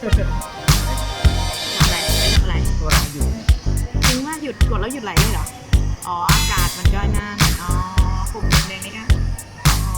อะไรไม่ทำอะไรตัวเราหยุดจริงว่าหยุดกดแล้วหยุดไหลเลยเหรออ๋ออากาศมันก็น่าอ๋อปุ่มแดงๆนี่ค่ะอ๋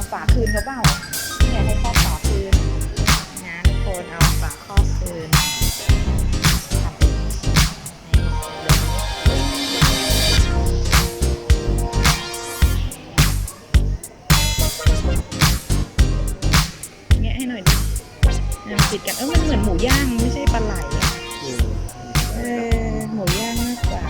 อฝาคืนเขาเปล่าเนี่ยให้ครอบฝาคืนนะทุกคนเอาฝาครอบคืนทำเป็นแงะให้หน่อยดิติดกันมันเหมือนหมูย่างไม่ใช่ปลาไหลหมูย่างมากกว่า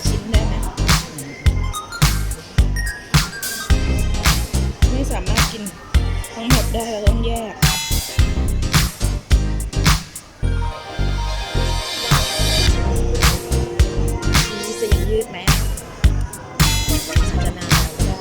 ชิ้นได้ไหมไม่สามารถกินทั้งหมดได้เราต้องแยกนี่จะยังยืดไหมอาจจะนานก็ได้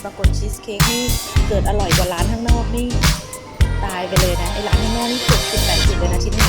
ปรากฏชีสเค้กนี่เกิดอร่อยกว่าร้านข้างนอกนี่ตายไปเลยนะไอ้ร้านข้างนอกนี่เกือบ80เลยนะชิ้นนี้